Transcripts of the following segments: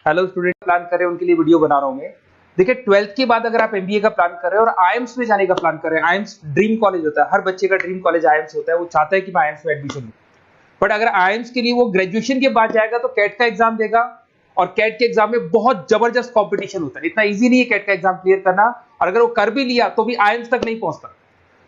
Hello student, plan कर रहे हैं उनके लिए वीडियो बना रहा हूं मैं। देखिए 12th के बाद अगर आप एमबीए का प्लान कर रहे हैं और आईएम्स में जाने का प्लान कर रहे हैं, आईएम्स ड्रीम कॉलेज होता है, हर बच्चे का ड्रीम कॉलेज आईएम्स होता है, वो चाहता है कि मैं आईएम्स में एडमिशन लूं। बट अगर आईएम्स के लिए वो ग्रेजुएशन के बाद जाएगा तो कैट का एग्जाम देगा, और कैट के एग्जाम में बहुत जबरदस्त कॉम्पिटिशन होता है, इतना ईजी नहीं है कैट का एग्जाम क्लियर करना, और अगर वो कर भी लिया तो भी आईएम्स तक नहीं पहुंचता।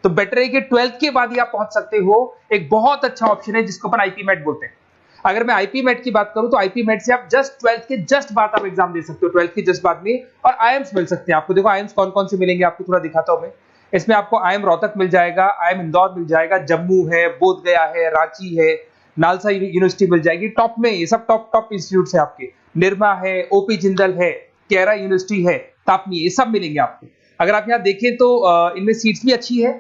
तो बेटर है कि 12th के बाद ही आप पहुंच सकते हो। एक बहुत अच्छा ऑप्शन है जिसको अपन आईपी मेट बोलते हैं। अगर मैं आईपी मेट की बात करूं तो आईपी मेट से आप जस्ट 12th के जस्ट बाद आप एग्जाम दे सकते हो, 12th के जस्ट बाद में, और आईएम्स मिल सकते हैं आपको। देखो आईएम्स कौन कौन से मिलेंगे आपको थोड़ा दिखाता हूं मैं। इसमें आपको आईएम रोहतक मिल जाएगा, आईएम इंदौर मिल जाएगा, जम्मू है, बोध गया है, रांची है, नालसा यूनिवर्सिटी मिल जाएगी। टॉप में ये सब टॉप इंस्टीट्यूट है आपके, निर्मा है, ओपी जिंदल है, केरा यूनिवर्सिटी है, तापनी, ये सब मिलेंगे आपको। अगर आप यहाँ देखें तो इनमें सीट्स भी अच्छी है,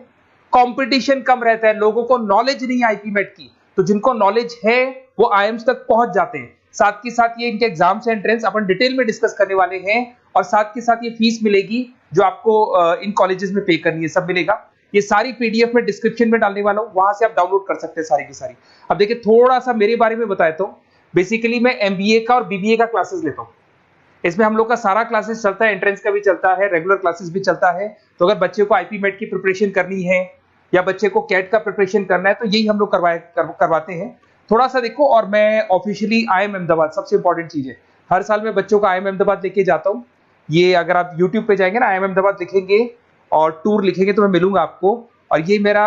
कंपटीशन कम रहता है, लोगों को नॉलेज नहीं है आईपी मेट की, तो जिनको नॉलेज है वो आईएम्स तक पहुंच जाते हैं। साथ के साथ ये इनके एग्जाम्स एंट्रेंस अपन डिटेल में डिस्कस करने वाले हैं, और साथ के साथ ये फीस मिलेगी जो आपको इन कॉलेजेस में पे करनी है, सब मिलेगा। ये सारी पीडीएफ में डिस्क्रिप्शन में डालने वाला हूं, वहां से आप डाउनलोड कर सकते हैं सारी की सारी। अब देखिए थोड़ा सा मेरे बारे में बताया तो बेसिकली मैं एमबीए का और बीबीए का क्लासेस लेता हूं। इसमें हम लोग का सारा क्लासेस चलता है, एंट्रेंस का भी चलता है, रेगुलर क्लासेस भी चलता है। तो अगर बच्चे को आईपी मेट की प्रिपरेशन करनी है या बच्चे को कैट का प्रिपरेशन करना है तो यही हम लोग करवाते हैं। थोड़ा सा देखो, और मैं ऑफिशियली आईएम अहमदाबाद, सबसे इंपॉर्टेंट चीज है, हर साल मैं बच्चों को आईएम अहमदाबाद लेके जाता हूँ। ये अगर आप यूट्यूब पे जाएंगे ना, आईएम अहमदाबाद लिखेंगे और टूर लिखेंगे तो मैं मिलूंगा आपको। और ये मेरा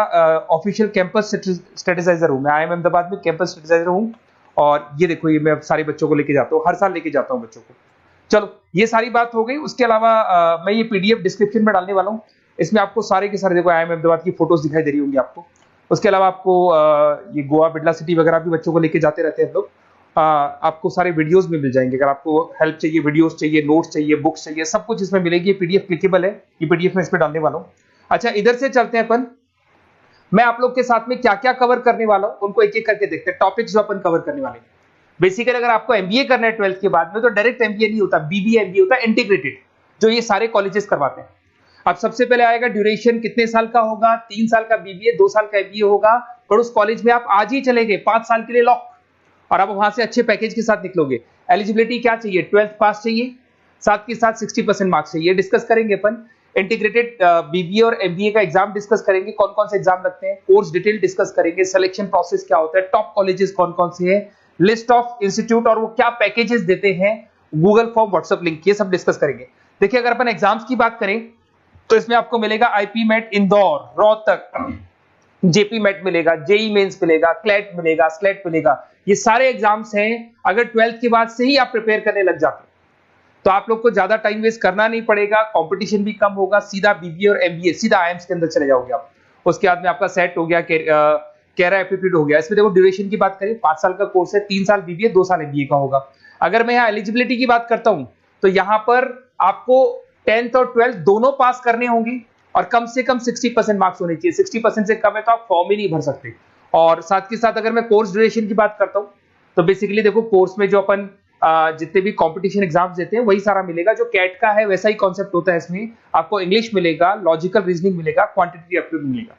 ऑफिशियल कैंपस स्ट्रेटेजाइजर हूँ, मैं आईएम अहमदाबाद में कैंपस स्ट्रेटेजाइजर हूँ। और ये देखो, ये मैं सारे बच्चों को लेके जाता हूँ, हर साल लेके जाता हूँ बच्चों को। चलो ये सारी बात हो गई। उसके अलावा मैं ये पीडीएफ डिस्क्रिप्शन में डालने वाला हूँ। इसमें आपको सारे के सारे देखो आईएम अहमदाबाद की फोटोज दिखाई दे रही होंगी आपको। उसके अलावा आपको ये गोवा, बिरला सिटी वगैरह भी बच्चों को लेके जाते रहते हैं हम लोग। आपको सारे वीडियोस में मिल जाएंगे। अगर आपको हेल्प चाहिए, वीडियोस चाहिए, नोट्स चाहिए, बुक्स चाहिए, सब कुछ इसमें मिलेगी। ये पीडीएफ क्लिकेबल है, ये पीडीएफ में इसमें डालने वाला हूँ। अच्छा, इधर से चलते हैं अपन। मैं आप लोग के साथ में क्या क्या कवर करने वाला हूँ उनको एक एक करके देखते हैं, टॉपिक्स जो अपन कवर करने वाले हैं। बेसिकली अगर आपको एमबीए करना है 12th के बाद में तो डायरेक्ट एमबीए नहीं होता, बीबीए एमबीए होता है, इंटीग्रेटेड, जो ये सारे कॉलेजेस करवाते हैं। अब सबसे पहले आएगा ड्यूरेशन, कितने साल का होगा, 3 साल का बीबीए, 2 साल का एमबीए होगा। पर उस कॉलेज में आप आज ही चले गए 5 साल के लिए लॉक, और आप वहां से अच्छे पैकेज के साथ निकलोगे। एलिजिबिलिटी क्या चाहिए, 12th पास चाहिए, साथ के साथ 60% मार्क्स चाहिए। डिस्कस करेंगे अपन इंटीग्रेटेड बीबीए और एमबीए का एग्जाम डिस्कस करेंगे, कौन कौन से एग्जाम लगते हैं, कोर्स डिटेल डिस्कस करेंगे, सिलेक्शन प्रोसेस क्या होता है, टॉप कॉलेजेस कौन कौन से हैं, लिस्ट ऑफ इंस्टीट्यूट और वो क्या पैकेजेस देते हैं, गूगल फॉर्म, व्हाट्सएप लिंक, ये सब डिस्कस करेंगे। देखिए अगर अपन एग्जाम्स की बात करें तो इसमें आपको मिलेगा IPMAT Indore, Rohtak, JIPMAT मिलेगा, जेई मेंस मिलेगा, क्लैट मिलेगा, स्लेट मिलेगा। ये सारे एग्जाम्स हैं। अगर 12th के बाद से ही आप प्रिपेयर करने लग जाते हैं तो आप लोग को ज्यादा टाइम वेस्ट करना नहीं पड़ेगा, कंपटीशन भी कम होगा, सीधा बीबीए और एमबीए सीधा आईएम्स के अंदर चले जाओगे आप। उसके बाद में आपका सेट हो गया, कैरा एप्टीट्यूड हो गया। इसमें देखो ड्यूरेशन की बात करें, 5 साल का कोर्स है, 3 साल बीबीए, 2 साल एमबीए का होगा। अगर मैं यहाँ एलिजिबिलिटी की बात करता हूं तो यहाँ पर आपको 10th और 12th दोनों पास करने होंगे और कम से कम 60% मार्क्स होने चाहिए। 60% से कम है तो आप फॉर्म ही नहीं भर सकते। और साथ के साथ अगर मैं कोर्स ड्यूरेशन की बात करता हूं तो बेसिकली देखो कोर्स में जो अपन जितने भी कंपटीशन एग्जाम्स देते हैं वही सारा मिलेगा, जो कैट का है वैसा ही कॉन्सेप्ट होता है। इसमें आपको इंग्लिश मिलेगा, लॉजिकल रीजनिंग मिलेगा, क्वांटिटेटिव एप्टीट्यूड मिलेगा।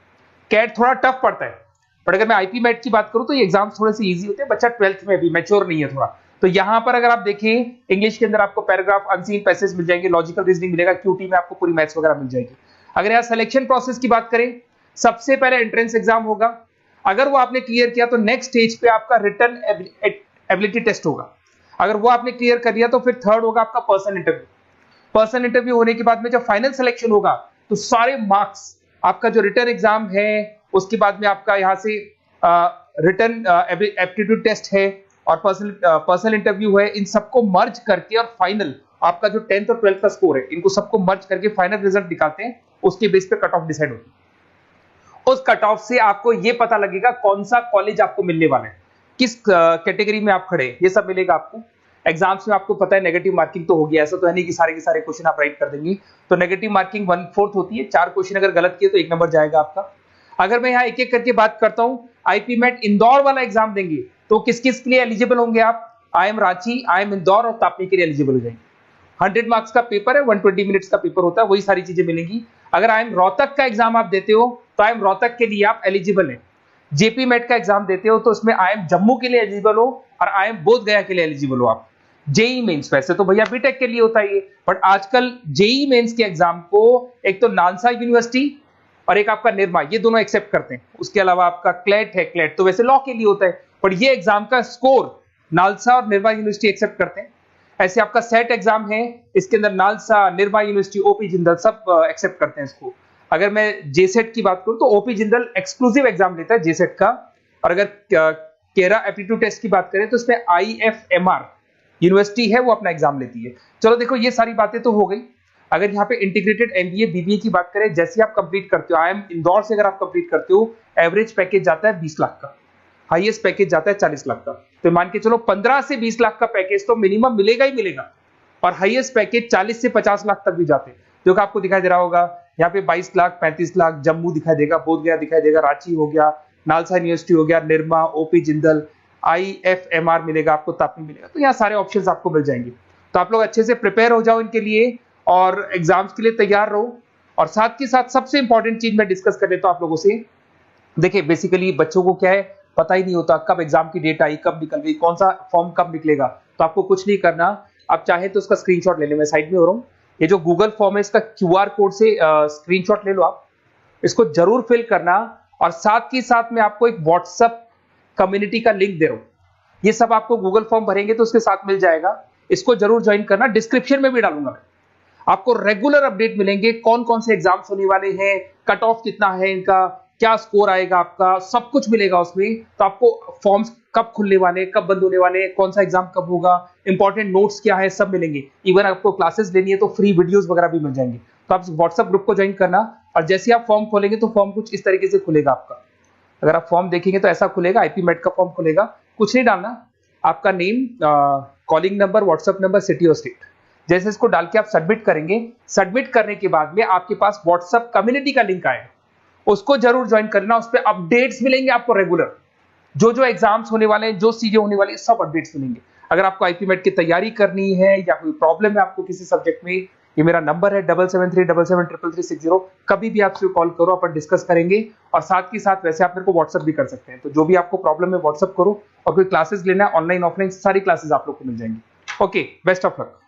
कैट थोड़ा टफ पड़ता है, बट अगर मैं आईपी मेट की बात करूं तो ये एग्जाम्स थोड़े से इजी होते हैं। बच्चा 12th में भी मैच्योर नहीं है थोड़ा, तो यहां पर अगर आप देखें इंग्लिश के अंदर आपको पैराग्राफ, अनसीन पैसेज मिल जाएंगे, लॉजिकल रीजनिंग मिलेगा, क्यूटी में आपको पूरी मैथ्स वगैरह मिल जाएगी। अगर यहाँ सिलेक्शन प्रोसेस की बात करें, सबसे पहले एंट्रेंस एग्जाम होगा। अगर वो आपने क्लियर किया तो नेक्स्ट स्टेज पे आपका रिटन एबिलिटी टेस्ट होगा। अगर वो आपने क्लियर कर लिया तो फिर थर्ड होगा आपका पर्सनल इंटरव्यू। पर्सनल इंटरव्यू होने के बाद में जब फाइनल सिलेक्शन होगा तो सारे मार्क्स, आपका जो रिटन एग्जाम है, उसके बाद में आपका यहाँ से रिटन एप्टीट्यूड टेस्ट है और पर्सनल इंटरव्यू है, इन सबको मर्ज करके और फाइनल आपका जो 10th और 12th का स्कोर है, इनको सबको मर्ज करके फाइनल रिजल्ट निकालते हैं। उसके बेस पे कट ऑफ डिसाइड होती है। उस कट ऑफ से आपको ये पता लगेगा कौन सा कॉलेज आपको मिलने वाला है, किस कैटेगरी में आप खड़े, ये सब मिलेगा आपको। एग्जाम्स में आपको पता है नेगेटिव मार्किंग तो होगी, ऐसा तो है नहीं कि सारे के सारे क्वेश्चन आप राइट कर देंगे। तो नेगेटिव मार्किंग 1/4 होती है, 4 क्वेश्चन अगर गलत किए तो 1 नंबर जाएगा आपका। अगर मैं यहाँ एक एक करके बात करता हूँ, आईपी मेट इंदौर वाला एग्जाम देंगे तो किस किस के लिए एलिजिबल होंगे आप, आईएम रांची, आईएम इंदौर और तापनी के लिए एलिजिबल हो जाएंगे। 100 मार्क्स का पेपर है, 120 मिनट्स का पेपर होता है, वही सारी चीजें मिलेंगी। अगर आईएम रोहतक का एग्जाम आप देते हो तो आईएम रोहतक के लिए आप एलिजिबल हैं। जेपी मेट का एग्जाम देते हो तो उसमें आईएम जम्मू के लिए एलिजिबल हो और आईएम बोध गया के लिए एलिजिबल हो आप। जेई मेंस, वैसे तो भैया बीटेक के लिए होता है ये, बट आजकल जेई मेंस के एग्जाम को एक तो नालसा यूनिवर्सिटी और एक आपका निर्मा, ये दोनों एक्सेप्ट करते हैं। उसके अलावा आपका क्लेट है, क्लेट तो वैसे लॉ के लिए होता है, पर ये एग्जाम का स्कोर नालसा और निर्मा यूनिवर्सिटी एक्सेप्ट करते हैं। ऐसे आपका सेट एग्जाम है, इसके अंदर NALSA, Nirma university, OP Jindal सब एक्सेप्ट करते हैं इसको। अगर मैं जेसेट की बात करूं तो ओपी जिंदल एक्सक्लूसिव एग्जाम लेता है जेसेट का, और अगर केरा एप्टीट्यूड टेस्ट की बात करें तो इसमें IFMR यूनिवर्सिटी है वो अपना एग्जाम लेती है। चलो देखो ये सारी बातें तो हो गई। अगर यहाँ पे इंटीग्रेटेड MBA BBA की बात करें, जैसे आप कंप्लीट करते हो, IIM इंदौर से अगर आप कंप्लीट करते हो, एवरेज पैकेज जाता है 20 लाख का, हाईएस्ट पैकेज जाता है 40 लाख का। तो मान के चलो 15 से 20 लाख का पैकेज तो मिनिमम मिलेगा ही मिलेगा, और हाईएस्ट पैकेज 40 से 50 लाख तक भी जाते हैं। जो कि आपको दिखाई दे रहा होगा यहाँ पे 22 लाख, 35 लाख, जम्मू दिखाई देगा, बोधगया दिखाई देगा, रांची हो गया, नालसा यूनिवर्सिटी हो गया, निर्मा, ओपी जिंदल, IFMR मिलेगा आपको, तापी मिलेगा। तो यहाँ सारे ऑप्शंस आपको मिल जाएंगे। तो आप लोग अच्छे से प्रिपेयर हो जाओ इनके लिए और एग्जाम्स के लिए तैयार रहो। और साथ के साथ सबसे इंपॉर्टेंट चीज मैं डिस्कस कर लेता हूं आप लोगों से। देखिए बेसिकली बच्चों को क्या है, पता ही नहीं होता कब एग्जाम की डेट आई, कब निकल गई, कौन सा फॉर्म कब निकलेगा। तो आपको कुछ नहीं करना, आप चाहे तो उसका स्क्रीनशॉट ले लें, मैं साइड में हो रहा हूँ। ये जो गूगल फॉर्म है इसका QR कोड से स्क्रीनशॉट ले लो आप, इसको जरूर फिल करना। और साथ ही साथ मैं आपको एक व्हाट्सएप कम्युनिटी का लिंक दे रहा हूं, ये सब आपको गूगल फॉर्म भरेंगे तो उसके साथ मिल जाएगा, इसको जरूर ज्वाइन करना। डिस्क्रिप्शन में भी डालूंगा मैं, आपको रेगुलर अपडेट मिलेंगे, कौन कौन से एग्जाम्स होने वाले हैं, कट ऑफ कितना है इनका, क्या स्कोर आएगा आपका, सब कुछ मिलेगा उसमें। तो आपको फॉर्म्स कब खुलने वाले, कब बंद होने वाले, कौन सा एग्जाम कब होगा, इंपॉर्टेंट नोट्स क्या है, सब मिलेंगे। इवन आपको क्लासेस लेनी है तो फ्री वीडियोस वगैरह भी मिल जाएंगे। तो आप व्हाट्सएप ग्रुप को ज्वाइन करना, और जैसे आप फॉर्म खोलेंगे तो फॉर्म कुछ इस तरीके से खुलेगा आपका। अगर आप फॉर्म देखेंगे तो ऐसा खुलेगा, IP मेट का फॉर्म खुलेगा। कुछ नहीं डालना, आपका name, calling number, WhatsApp number, city और स्टेट, जैसे इसको डाल के आप सबमिट करेंगे। सबमिट करने के बाद में आपके पास व्हाट्सएप कम्युनिटी का लिंक आएगा, उसको जरूर ज्वाइन करना। उस पर अपडेट्स मिलेंगे आपको रेगुलर, जो एग्जाम्स होने वाले हैं, जो चीजें होने वाली है, सब अपडेट्स मिलेंगे। अगर आपको IP मेट की तैयारी करनी है या कोई प्रॉब्लम है आपको किसी सब्जेक्ट में, ये मेरा नंबर है 7737733360, कभी भी आपसे कॉल करो, अपन डिस्कस करेंगे। और साथ ही साथ वैसे आप मेरे को व्हाट्सएप भी कर सकते हैं। तो जो भी आपको प्रॉब्लम है व्हाट्सएप करो, और कोई क्लासेस लेना है ऑनलाइन ऑफलाइन, सारी क्लासेस आप लोग को मिल जाएंगी। Okay, best of luck.